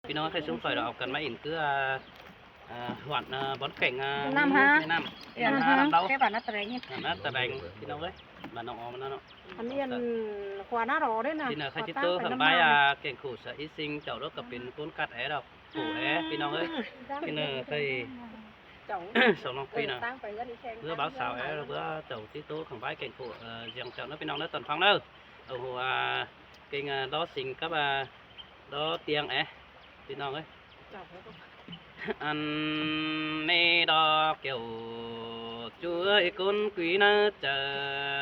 พี่น้องเคยxuống khỏi đó cần máy in cứ hoạt bón cảnh năm ha năm năm đâu cái bản nó tệ nhỉ nó tờ đànhพี่น้องơi mà nó anh yên khoa nó rõ đấy nè thì là khai chế tơ thằng bay cảnh khổ sợ ít sinh chậu đó cặpเป็นcuốn cắt é đâu khổ éพี่น้องơi cái này khai sầu long phi nè bữa báo xào é bữa chậu tí tơ thằng bay cảnh khổ dòng chậu nóพี่น้องnó toàn phong đâu ở hồ kênh đó sinh các đó tiếng éพี่น้องơi anh nê đo kiểu chúa con quý nó chờ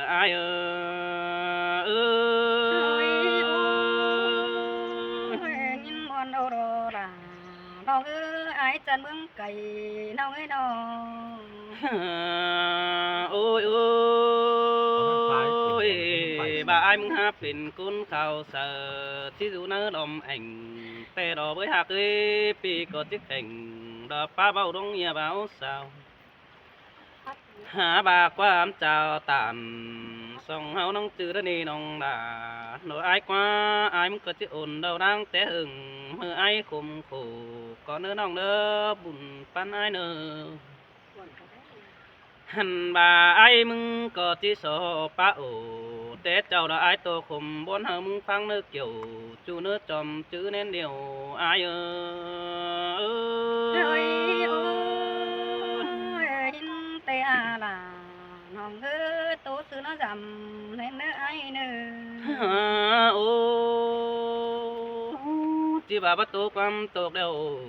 ai nhìn mòn đâu đó là nó ai chân mương cày nó ấy nó ôi ôi bà ai mừng hátเป็นcon khảo sợ chỉ dù nó đom ảnh tè đỏ với hạt ấy pi có chiếc thành đỏ phá bao đông nhà báo sao hả bà qua ám chào tàn song hao nông chữ đó đi nông đà nỗi ai qua ai muốn có chiếc ồn đâu đang té hừng mơ ai khum khổ có nữa nông nữa bùn pan ai nữa hẳn bà ai mừng có chiếc số pa ổ té chào đã ai tô khum bốn hờ mừng phăng nước kiểu chú nước chòm chữ nên điều ai tê à là nòng hứa tố sư nó dầm nên nữa ai nữa ô chỉ bà bắt tô quăm tô đều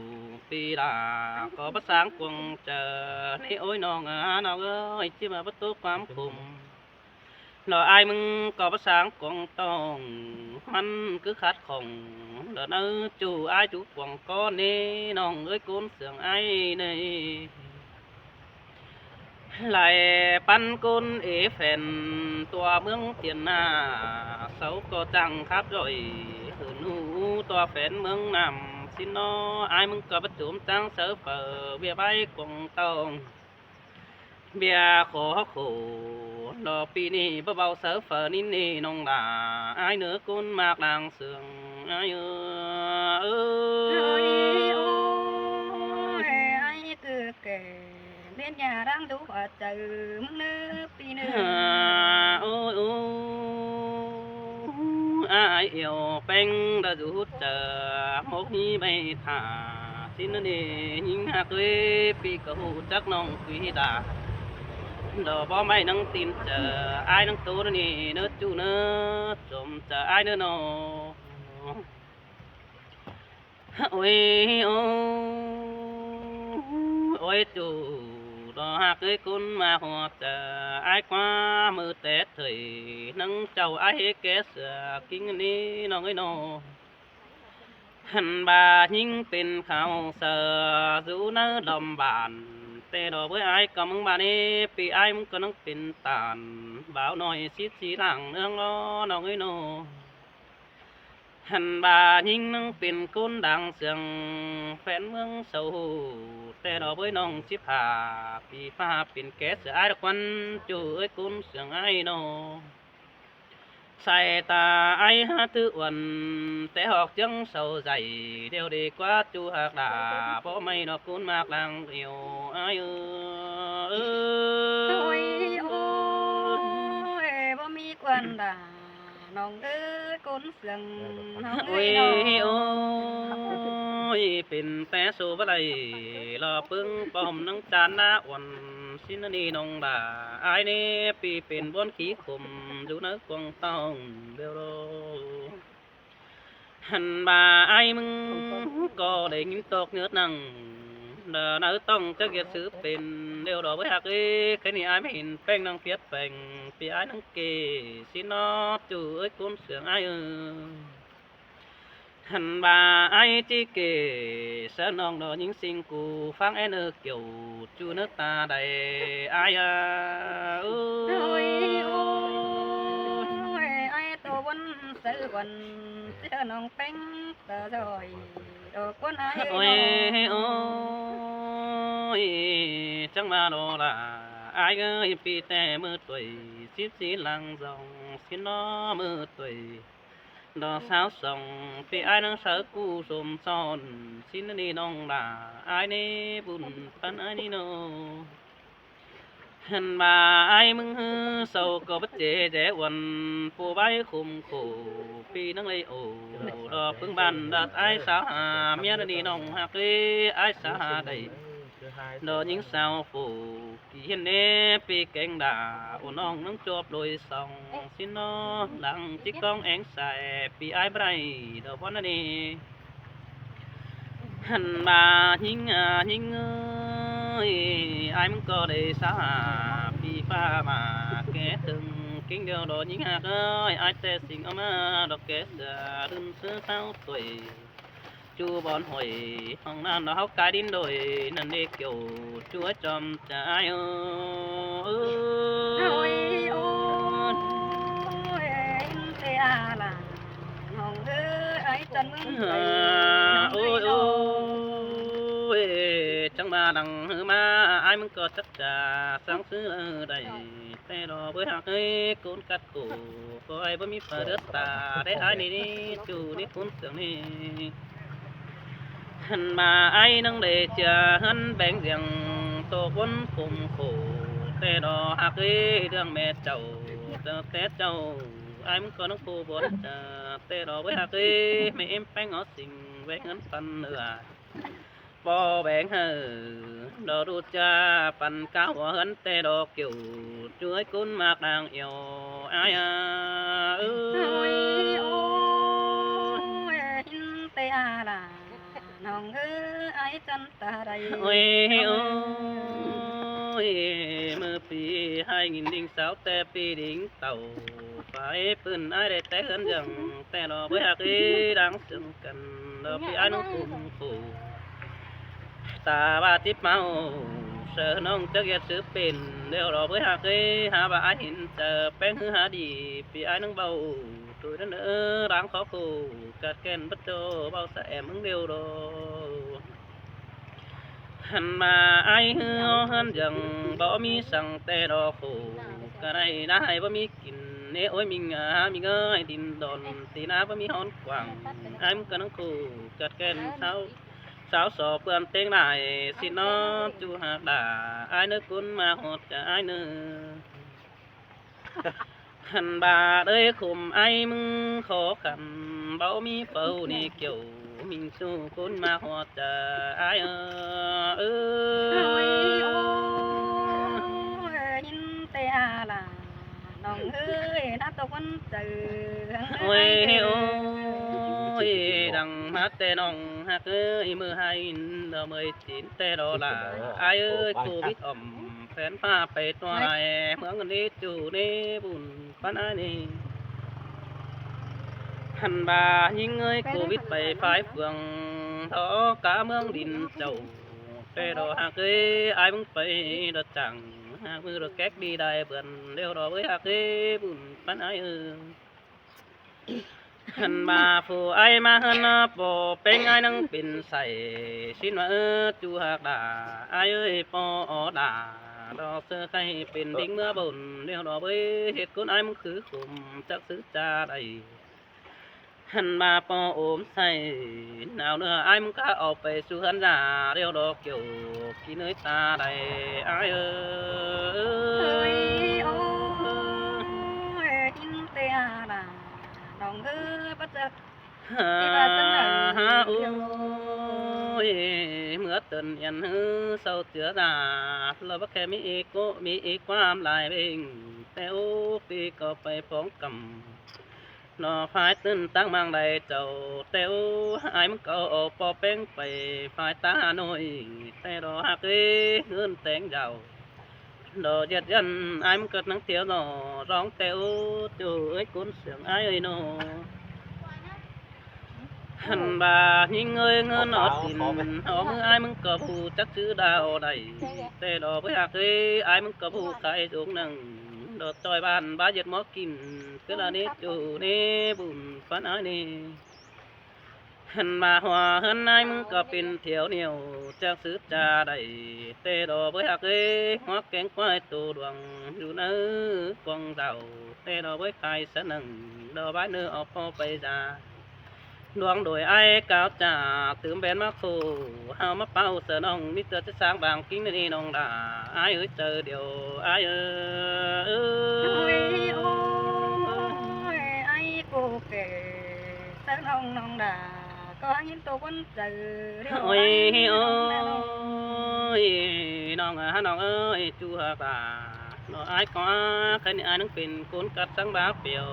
vì là có bắt sáng quần chờ ní ôi nòng nào ơi chỉ bà bắt tô quăm cùng là ai mừng có bắt sáng quần tòng hắn cứ khát khổng là nó chủ ai chủ quần con nê nòng ơi côn sườn ai này lại pan côn ế phèn tòa mương tiền xấu có chẳng khác rồi hưởng hú tòa phèn mương nằm xin nó ai mừng có bắt trốn trang sớ phở bia bay quần tông bia khổ lò pi ni bơ bao sớ phở nín ni nông đà ai nữa côn mạc làng sườn ai ai cứ kể bên nhà đang đủ ở chờ mưng nước pi nước ôi ai yêu bánh đã rút chờ một hi bay thả xin nó đi nhìn hạt quê pi cầu chắc nông quý đà đồ bó máy nâng tin chờ ai nâng tố nè nữa chú nữa trộm chờ ai nữa nó ôi ôi chú đó hạt cái con mà họ chờ ai qua mưa tết thời nâng chầu ai kế sửa kinh đi nó người nó hẳn bà nhìnเป็นkhảo sờ dù nó đầm bản tê đồ với ai có mong bà đi vì ai muốn có nângเป็นtàn bảo nói xít xí làng nương nó người nó hẳn bà nhìn nângเป็นcôn đằng sườn phèn mương sầuแต่ดอกvới nông chip hà vì phaเป็นแก๊สai đặc quan chủ ơi côn sườn ai nó sai ta ai hát tư uẩn té học chân sầu dày đều đi qua chu hạc đà bỏ mây nó côn mạc làng yêu ai ôi ôiบ่มีควันด่าน้องเอ้ยคนเสียงน้องเอ้ ôi ย ôiเป็นแต่สูบอะไรรอปึ้งปอมนังจานน้าอ่อนสินนี่นองด่าไอ้นี่ปีเป็นบนขี้ขุมอยู่นักกวงต้องเดียวหันบ่าไอ้มึงก็ได้ยินตกเนื้อนังเดินเอาต้องจะเกียรซื้อเป็นเดียวดอกไว้หักเอ้แค่นี้ไอ้ไม่เห็นแป้งนังเพียดแป้งปีไอ้นังเกสินอจู่เอ้ยก้นเสียงไอ้hẳn bà ai chỉ kể sẽ nong đó những sinh cụ phang em ở kiểu chú nước ta đầy ai ôi ôi ai tổ quân sự quân sẽ nong bánh tờ rồi đồ quân ai ôi ôi chẳng mà đó là ai ơi pi tè mưa tuổi xíp xí lăng dòng xin nó mưa tuổi đó sao sòng vì ai đang sợ cu sồm son xin đi nong là ai nê buồn pan ai đi nô hân mà ai mừng hư sầu có bất chế dễ quần phù bái khum khổ vì nâng lấy ổ đó phương bàn đạt ai sao hà mía đi nong hạc đi ai sao hà đầy đó những sao phù kỳ hiền nê pi cánh đà ổn ong nâng chộp đôi sòng xin nó lặng chỉ con én xài pi ai bay đó bọn này hẳn mà nhìn ơi ai muốn có để sao à pi pha mà kẻ từng kinh điều đó những hạt ơi ai tê sinh ông đó kẻ già đừng sơ sao tuổi chú bọn hồi hồng nan nó hóc cái đến đồi nên đi kiểu chúa chồng trái ôi ôi tê à là hồng ơi ấy chân mừng ôi ôi chẳng mà đằng hư ma ai muốn có chắc trà sáng xứ đầy tay đỏ với hạt ấy côn cắt cổ có ai bấm mi phở đất ta để ai đi đi chú đi cuốn tưởng đi hân mà ai nâng để chờ hân bén riêng tổ quân cùng khổ tê đỏ hạc ấy đường mẹ chầu tết chầu ai muốn có nó khô bốn tê đỏ với hạc ấy mẹ em bánh ngó xinh với ngân phân nữa bò bén hờ đỏ đút cha phần cao của hân tê đỏ kiểu chuối cún mạc đang yêu ai à ôi ôi tê à là hồng ơi ấy chân ta đây ôi ôi mơ phi 2006 te phi đỉnh tàu phải pươn ai để té hơn rằng te đó với hạt ấy đang sừng cần đó phi ai nó cùng khổ ta ba tiếp mau sợ nông chắc ghét sự bền đều đó với hạt ấy hà bà ai hiện chờ bén hư hà đi phi ai nâng bầu rồi đó nữa đang khó khổ cắt ken bất đồ bao sa em ứng điều đó hẳn mà ai hứa hơn rằng bỏ mi sang tê đỏ khổ cái này đã hay bỏ mi kín nếu ôi mình ơi tin đồn thì na bỏ mi hòn quảng ai muốn cần nó khổ chặt kèn sao sao sọ bươn tiếng này xin nó chu hạt đà ai nữa cuốn mà hột cả ai nữa hẳn bà đây khum ai mừng khó khăn bảo mi phâu đi kiểu mình su cuốn mà hột cả ai ôi ôi tê à là hồng ơi đã tổ quân từ ôi ôi đằng hát tê nong hát ơi mưa hai đờ 19 tê đó là ai ơi covid ẩm phèn pha pe toài mướn gần đi chủ đi buồn pan ai đi hẳn bà nhìn ơi covidไปphái phường đó cá mương đình chầu tê đó hạc ơi ai muốn phải đợt chẳng hạc mưa được két đi đài vườn đeo đó với hạc ơi buồn pan ai ơi hân mà phù ai mà hân bò bên ai nâng pinใส่ xin mà chú hạc đà ai ơi bò đà đó sơ khai pin đỉnh mưa bồn đeo đó với hết cuốn ai muốn khứ khum chắc xứ cha đầy hân mà bò ốm say nào nữa ai muốn cá ọp về su hân già đeo đó kiểu kí nơi ta đầy ai ơi ôi tê à là hồng ơi bất giật ôi mưa tuần yên hư sâu chứa già lo bắc khe mỹ quam lại bình theo phi có phải phóng cầm nó phải tin tăng mang đầy trầu theo ai muốn có bỏ bén phải ta Hà Nội theo đó hạc ấy ngươn tiếng giàu đồ giật dân ai muốn cất nắng tiếng nó rong theo chú ấy cuốn sướng ai ơi nó hẳn bà nhìn ơi ngơ nó tin họ mưa ai muốn có phù chắc chữ đào đầy tê đó với hạc ấy ai muốn có phù khai xuống nằng đồ tròi bàn ba giật mó kín cứ là nế chủ nế bùn phán ai nế หันมาหัวเฮินนายมึงก็เป็นเที่ยวเหนียวจากซื้อจาได้เตะดอกไว้หักเอ้หัวแกงควายตัวดวงอยู่เนื้อกวางเต่าเตะดอกไว้ใครสนึงดอกใบเนื้อเอาพอไปจาดวงโดยไอ้ก้าวจ่าตื่มแบนมาโคเฮามาเป่าเสือน้องมิเตอร์จะสร้างบางกิ้งนี่น้องด่าไอ้เอ้ยเจอเดียวไอ้เอ้ย โอ้ยไอ้กูเก๋สักน้องน้องด่าก็ยินตัวคนเจอเรียก โอ้ยโอ้ยน้องน้องเอ้ยจูฮาตาน้องไอ้ก็ใครนี่ไอ้น้องเป็นคนกัดสังบาเปียว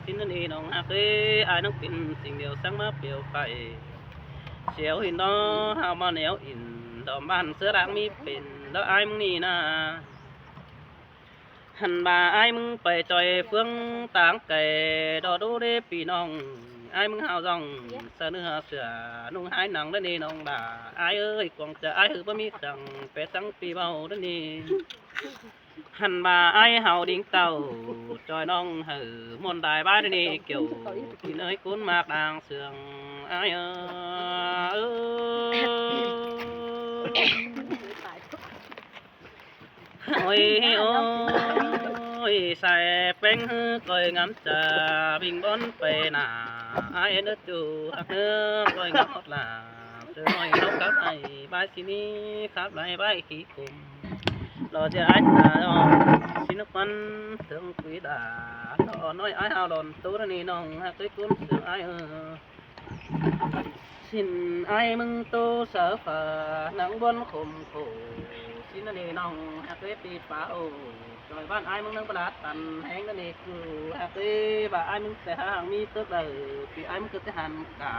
สิ้นนี้น้องฮักเอ้ยไอ้น้องเป็นสิ่งเดียวสังบาเปียวไปเสียวหินน้อเฮามาแนวอินดอมบ้านเสือด่างมีเป็นแล้วไอ้มึงนี่นะหันบ่าไอ้มึงไปจอยเฟืองต่างไก่ดอดูเด้ปีน้องไอ้มึงหาวรองเสือเนื้อเสือนุ่งหายหนังแล้วนี่น้องด่าไอ้เอ้ยกวางจะไอ้หือบ่มีสั่งไปสังปีเบาแล้วนี่หันบ่าไอ้เฮาดิ้งเต่าจอยน้องหือมนต์ได้บ้านนี่เกี่ยวกินเอ้ยคุ้นมากดางเสืองไอ้เอ้ย โอ้ยโอ้ยใส่แป้งฮื้อก้อยงำจะบิ่งบนไปหน้าไอ้เนื้อจูหักเนื้อก้อยงำหมดละเจอหน่อยนกกับไอ้ใบสินี้ครับไรใบขี้กุมรอจะไอ้ตาอ๋อสินกมันถึงกุยดารอน้อยไอ้หาวดอนตัวนี้น้องหักด้วยกุ้นเสือไอ้สินไอ้มึงโตเสือฝ่านังบนคมโคสินนี่น้องฮักเวปีป่าโอ้จอยบ้านไอ้มึงนั่งประหลาดตันแหงนั่นนี่คือฮักเวบ่าไอ้มึงแต่ห่างมีตึกเลยปีไอ้มึงคือแต่หันกา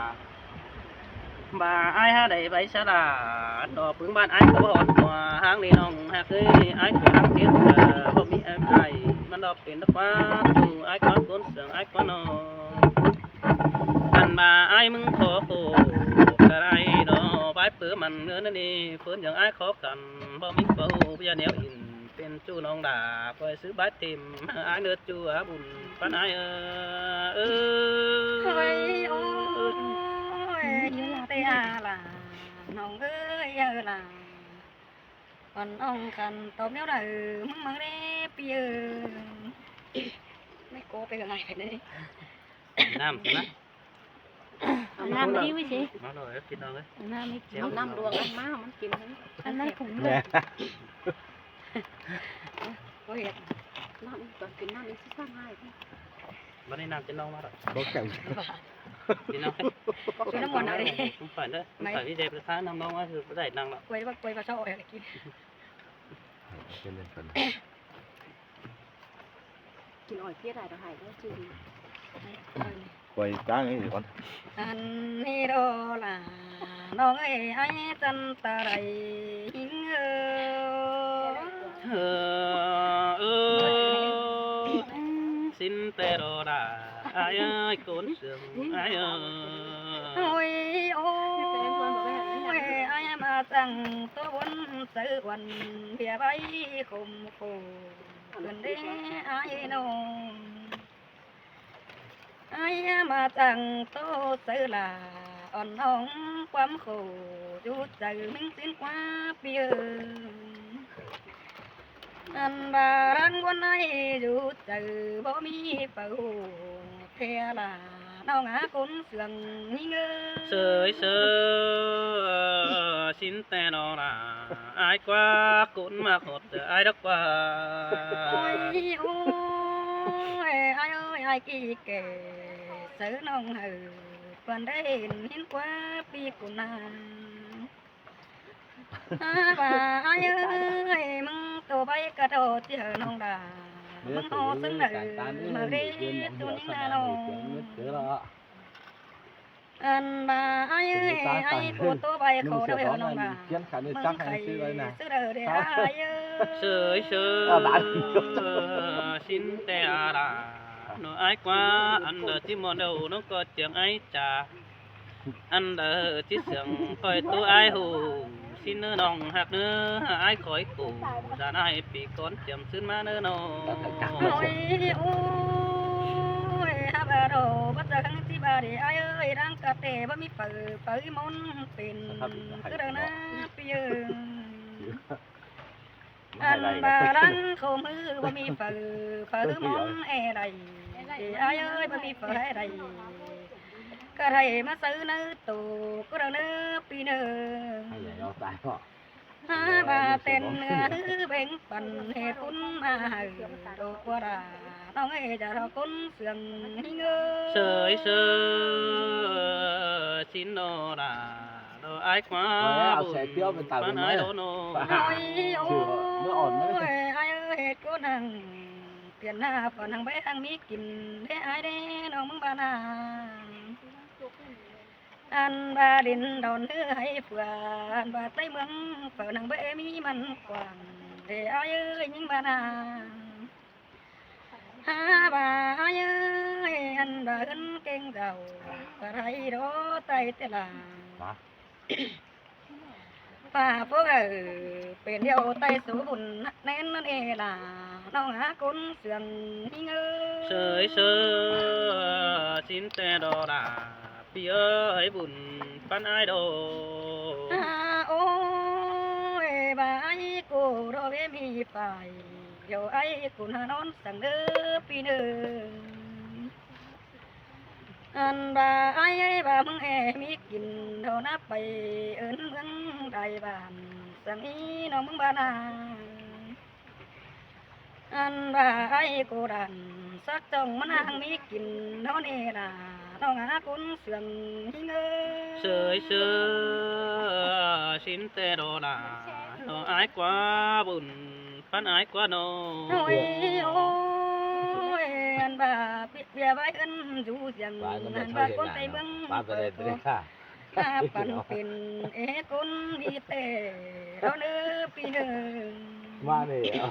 บ่าไอ้ฮะได้ใบชะลาดอกปึงบ้านไอ้ก็บ่หอดหัวห้างนี่น้องฮักเวไอ้คือฮักเทียนบ่มีแอมไอ้มันดอกเป็นดอกฟ้าดูไอ้ก้อนก้นเสียงไอ้ก้อนนอนอันบ่าไอ้มึงขอโคกระไรดอกใบเปื้อมันเนื้อนั่นนี่เพื่อนอย่างไอ้ขอกันบ่มีเป้าพยาเหนียวอินเป็นจูน้องด่าคอยซื้อใบติมไอ้เนื้อจูอาบุญปันไอ้เอ เฮ้ย อ โอ้ยยิ้มเตะล่ะน้องเอ้ยเออล่ะก่อนน้องกันตบเนี้ยเด้อมึงมาได้ปีเออไม่โกไปกับไงไปเลย น้ำใช่ไหม เอาน้ำมาดิวิสิ มาเลยกินเอาเลย เอาน้ำไม่กิน เอาน้ำ ดวงอันมามันกินทั้ง อันนั้นผมเล เนี่ย ยโอ้ย น้ำอีกก่อนกินน้ำอีกสักง่ายที่ วันนี้น้ำจะน้องมาหรอ บอกแก่ กินเอา กินน้ำมันอะไร ผมฝันเด้อผมฝันที่เจ็บเลยค้าน้ำน้องว่าคือได้นั่งแล้ว กล้วยว่ากล้วยปลาช่ออะไรกิน เป็นเรื่องกัน กินอ่อยเพี้ยได้ต่อหายได้จริง ปล่อยจ้างไอ้ก่อน อันนี้โดล่ะน้องเอ้ยไอ้จันตะไรหิงเออ เออสินเตโรดาไอ้โกนเสืองไอ้ โอ้ยโอ้ยไอ้มาจังตัวบนสื่อวันเบียใบคมโคเกินเด้ไอ้น้องไอ้มาจังโตสื่อลาอ่อนน้องความโคอยู่ใจมึงสิ้นกว่าเปียอันบารังวันไหนอยู่ใจบ่มีเป่าเทียลาน้องหาคนเสื่องนี่เง เสยเสยสินแต่นอราไอ้กว่ากุนมาหดไอ้ดักว่า โอ้ยโอ้ยไอ้เอ้ยไอ้กี่เก๋เสือน้องหือก่อนได้เห็นกว่าปีกุนานบ่าไอ้เอ้ยมึงตัวใบกระโดดเจอน้องดามึงหอซึ่งหนึ่งมาเรียตัวนี้นาน้อง อันบ่าไอ้เอ้ยไอ้กูตัวใบเขาได้เอาน้องดา เขียนขันใน มึง จัก ใคร ให้ซื้อเลยนะ ซื้อเด้อเด้อไอ้เอ้ เส ย ยเสยสินแต่อาราน้ไอ้กว่าอันเดอที่มอเดลน้องก็เจียงไอ้จ่าอันเดอที่เสียงคอยตัวไอ้หูสินเนื้อน้องหักเนื้อไอ้คอยกูดานไอ้ปีก่อนเจียมซื้อมาเนื้อน้อง โอ้ยโอ้ยฮับ bà đồ bắt giờ khăn chi bà để ai ơi đang cà tê bà mi phở phở món tiền cứ đâu na bây giờ anh bà đang khom hư bà mi phở phở món e đầy để ai ơi bà mi phở e đầy cái này màซื้อนื้อตู่ก็เราเนื้อปีเนื้อbà tên นื้อเบ่งปั่นเหตุคุณมาโดกว่าราน้องเอ๋จะเราคุณเสื่องหิ้งเอ้ sơi sơ xin đồ là đồ ai quá buồn bán ai đồ nô น้อยโอ้ยไอ้เอ๋ก็นั่งเปลี่ยนหน้าฝนทางไปทางมีกินได้ไอ้ได้น้องมึงบ้านาอันบาดินดอนเนื้อให้เผื่ออันบาใต้เมืองเปิดหนังเบมีมันกว้างเดี๋ยวเอ้ยยิ่งบานาหาบาเอ้ยอันบาขึ้นเก่งเก่ากระไรโดไตเตลาป่าพวกเป็นเดียวไตสูบุญแน่นนั่นเองล่ะน้องหาคนเสื่องยิ่งเอ้ sơi sơ xin tè đồ là pi ơi buồn bán ai đồ โอ้ยบ่ายกูรอเวมีไฟเดี๋ยวไอ้กูนอนสั่งเด้อปีหนึ่งอันบ่ายบ่ามึงแอมีกินเท่านับไปเอิ้นเมืองใดบ้านสั่งอีน้องมึงบ้านาอันบ่ายกูดันสักจ้องมันางมีกินเท่านี้ล่ะน้องหาคนเสื่องหิ้งเอ้ย sơi sơ xin tè đồ là đồ ai quá buồn bán ai quá nô โอ้ยโอ้ยอันบ่าเปียไว้อันอยู่เสียงอันบ่าคนไทยเมืองเปิดตัวข้าปั่นเป็นเอคนมีเตเราเนื้อปีหนึ่ง มาเลยเอา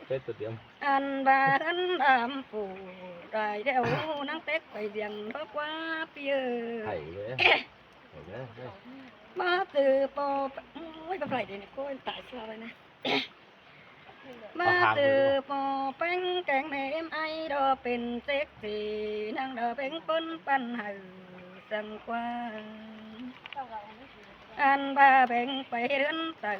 เป็นตัวเดียว อันบ่าอันดำปูได้เดี๋ยวนั่งเต็กไปเสียงรบว่าปีเอ ไข่ อ เลยไข่เลย มาตือปอโอ้ยไปไหนเดี๋ยวนี้กูตายเสียเลยนะมาตือปอแป้งแกงแม่เอ็มไอดอเป็นเซ็กซี่นั่งดอเป็นปนปันหือสังกว่าอันบ่าแบ่งไปเรือนตื่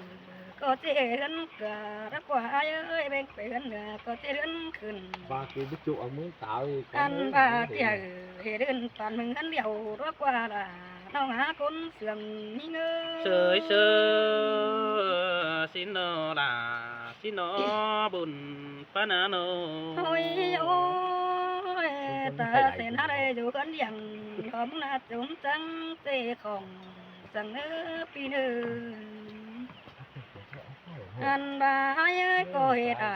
ก็เจริญกะรักกว่าเอ้ยแบ่งไปเรือนเหนือก็เจริญขึ้น ba kia biết chụp ở muốn tạo thì อันบ่าเที่ยวเฮ็ดเดินปานมึงอันเดียวรักกว่าล่ะน้องหาคนเสื่องนี่เง sơi sơ xin đồ là xin nó buồn bán á nô โอ้ยโอ้ยตาเส้นหาได้อยู่กันอย่างพร้อมหน้าจุ่มจังเจของสังเนื้อปีหนึ่งอันบ่าเอ้ยก็เฮ็ดได้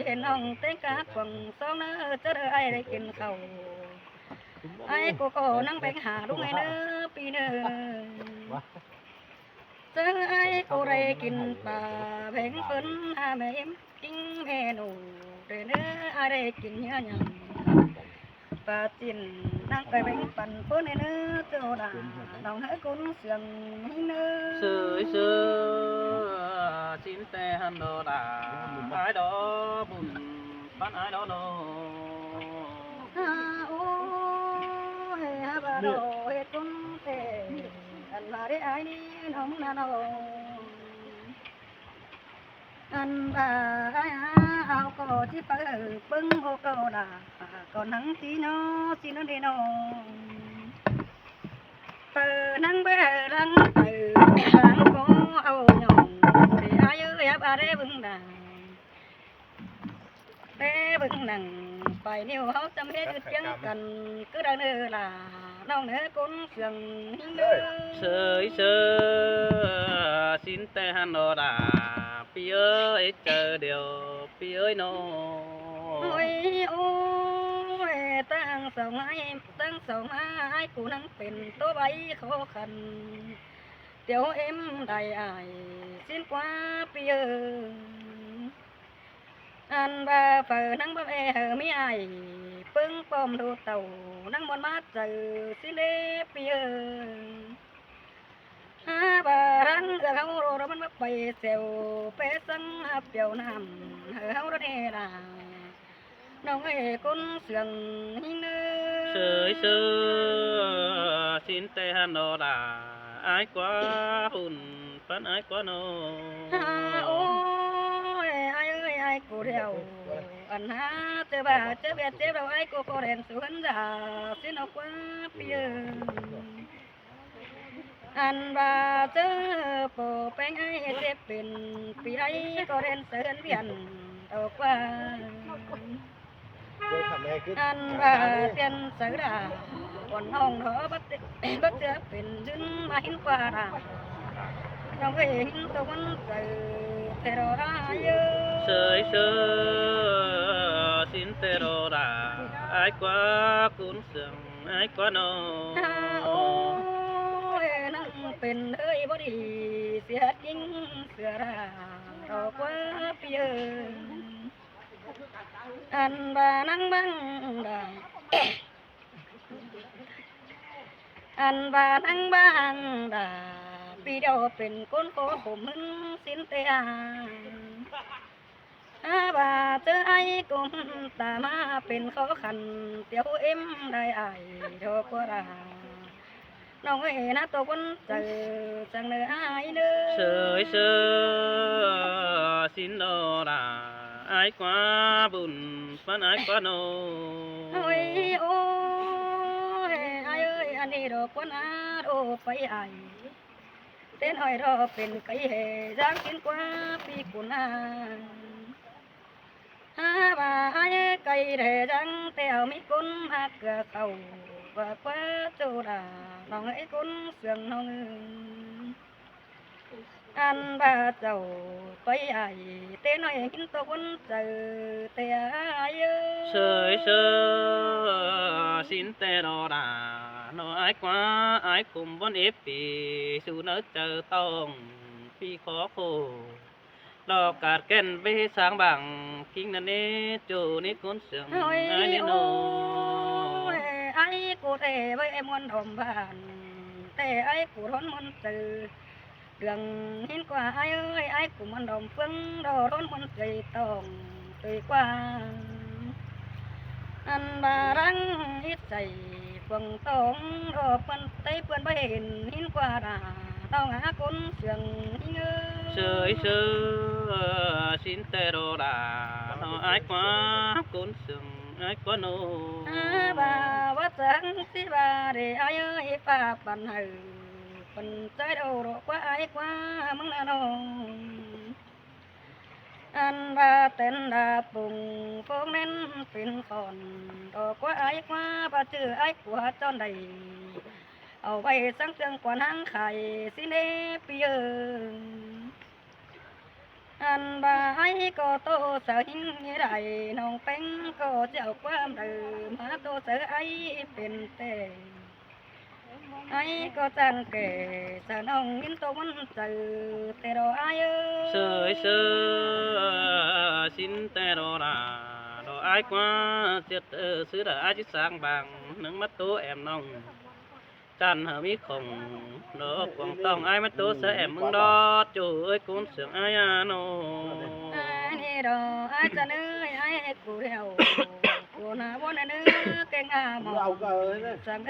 เห็นน้องเต้นกะกวางสองเนื้อจะได้ไอ้ได้กินข้าวไอ้กูก็นั่งแบ่งหาลูกไอ้เนื้อปีหนึ่งเจอไอ้กูได้กินปลาแบ่งเปิ้นหาแม่เอ็มจิ้งเมนูเด้อเนื้อไอ้ได้กินเนื้อหยังปลาจิ้นนั่งไปแบ่งปันเปิ้นไอ้เนื้อเจ้าด่าน้องให้คนเสียงให้เนื้อ sơi sơ xin tè hàn đồ là ai đó buồn bán ai đó nô โอ้ยฮาบาโดเฮ็ดคนเตอันมาได้ไอ้นี่น้องนาโนอันบ่าไอ้เอาก็ที่ไปปึ้งโฮก็ด่าก็นังสีโนสีโนเดโนเปิดนังเบรังเปิดรังก็เอาหยองเดี๋ยวอายุยับอะไรบึงด่าเต้บึงนังไปนิ้วเขาจำเฮ็ดจังกันcứ đang nơ làน้องเนื้อคนเสื่องหิ้งเด้อ sơi sơ xin tè hàn đồ là pi ơi chờ điều pi ơi nô โอ้ยโอ้ยตั้งสองไอ้กูนั่งเป็นตัวใบขอขันเดี๋ยวเอ็มได้อายสิ้นกว่าปีเอออันบ่าเปิดนั่งบ่แอมีอายปึ้งปอมดูเต่านั่งบนมาเจอสิ้นเดปีเออหาบ่ารังเออเขาโรมันมาไปเซลไปสังหาเปียวน้ำเฮาระเดน่ะน้องเอ้คนเสื่องหิ้งเนื้อ sơi sơ xin tê han đồ đà ai quá hùn phán ai quá nô ôi ai ơi ai cô đèo anh ha chơi bà chơi bè chơi đâu ai cô đèn xuống già xin nó quá bia anh bà chơi bộ bánh ai chơiเป็นปีไรก็เรียนเสือนเรียนเอากว่าอันว่าเตียนเสือดาบนห้องเถอะบัดเจอเป็นดึงมาหินกว่าดาน้องเห็นตัวมันเสือแต่เราอายุ sơi sơ xin tê đồ đà ai quá cuốn sườn ai quá nô โอ้ยนั่งเป็นเอ้ยบ่ดีเสียจริงเสือราดอกว่าเปียอันบานั่งบังดาอันบานั่งบังดาปีเดียวเป็นคนโกผมมึงสินเตียบาเจอไอ้กุมตามาเป็นขอขันเตียวเอ็มได้ไอ้ดอกว่าราน้องเอ๋นะตัวคนเจอจังเลยไอ้เด้อ sơi sơ xin đồ đà ai quá buồn phán ai quá nô โอ้ยโอ้ยไอ้เอ้ยอันนี้ดอกคนอาโอไปไอ้เต้นอ้อยรอเป็นไก่เหจังกินกว่าปีกุนาบาไอ้ไก่เหจังเตียวมีคนหักเกลือเขาว่าว่าโจดาน้องไอ้คนเสื่องน้องอันบาเจ้าไปไอ้เต้นอ้อยกินตัวคนเจอเตียไอ้ sơi sơ xin tê đồ đà nó ai quá ai cùng bọn ép vì sự nỡ chờ tông phi khó khổ đò cạt kèn với sáng bằng kinh nên nế chủ ní cuốn sương ôi ai nên nô ôi ai cụ thể với em muốn đồng bàn thể ai cụ thôn muốn từ đường hiên qua ai ơi ai cụ muốn đồng phương đồ thôn muốn tùy tổng tùy qua anh bà răng hít dày quần tổng đồ phân tây phân bay hình hiên qua đà tao ngã cuốn sương hiên sơi sơ xin tê đồ đà nó ai quá cuốn sương ai quá nô bà vắt sáng tí bà để ai ơi bà bàn hừ phần trái đầu độ quá ai quá mong là nông anh bà tên là bùng phong nênเป็นcòn độ quá ai quá bà chữ ai của cho đầyเอาไว้สังเตืองกว่านั่งไข่สิเนปีเอิงอันบาให้ก็โตเสือหิ้งไรน้องเป็งก็เจ้าความเดิมมาโตเสือไอเป็นเตไอก็จังเกสน้องยินตัวมันเจอแต่รอไอ sơi sơ xin tê đồ đà đồ ai quá chết xứ đã ai chứ sáng bằng nước mắt tố em nông chăn hở mi khổng nó quảng tông ai mắt tố sẽ em mừng đó chủ ơi cuốn sướng ai à nô ai đó ai cha ơi ai cụ đèo cụ na bốn nữ cái ngà mỏ sang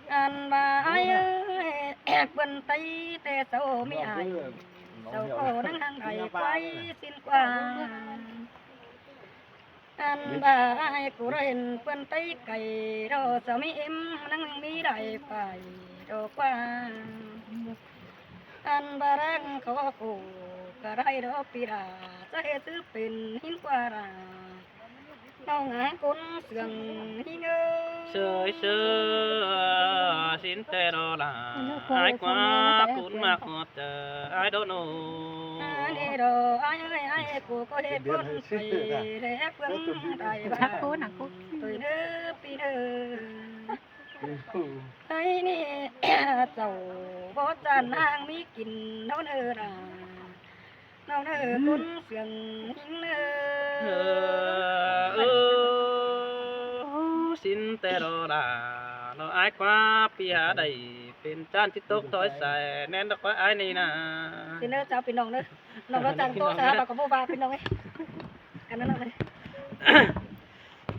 anh bà ai ơi bên tây tê sâu mi ai sâu cổ nắng hàng đầy quay xin qua anh bà ai cụ ren bên tây cày đồ sâu mi em nắng mi đầy phải đồ qua anh bà đang có cụ cả đây đó pi ra sẽ thứ pin hiến qua ra đâu ngã cuốn sườn hiến sơi sơ xin tê đồ đà ai quá cuốn mặc ngọt ai đâu nô đi đồ ai ơi ai cụ có thể cuốn phải để phương đại ba tuổi nữ pi nữไอ้นี่ เจ้าบ่จานนางมีกินเนาเด้อล่ะเนาเด้อคนเสียงหิงเด้อ xin tê đồ đà nó ai quá pi hà đầyเป็นจานที่ตกถอยใส่แน่นดอกว่าไอ้นี่นะ สิเด้อเจ้าพี่น้องเด้อน้องเราจานโตซะบ่ก็บ่ว่าพี่น้องเอ้ยกันนั่นเนาะ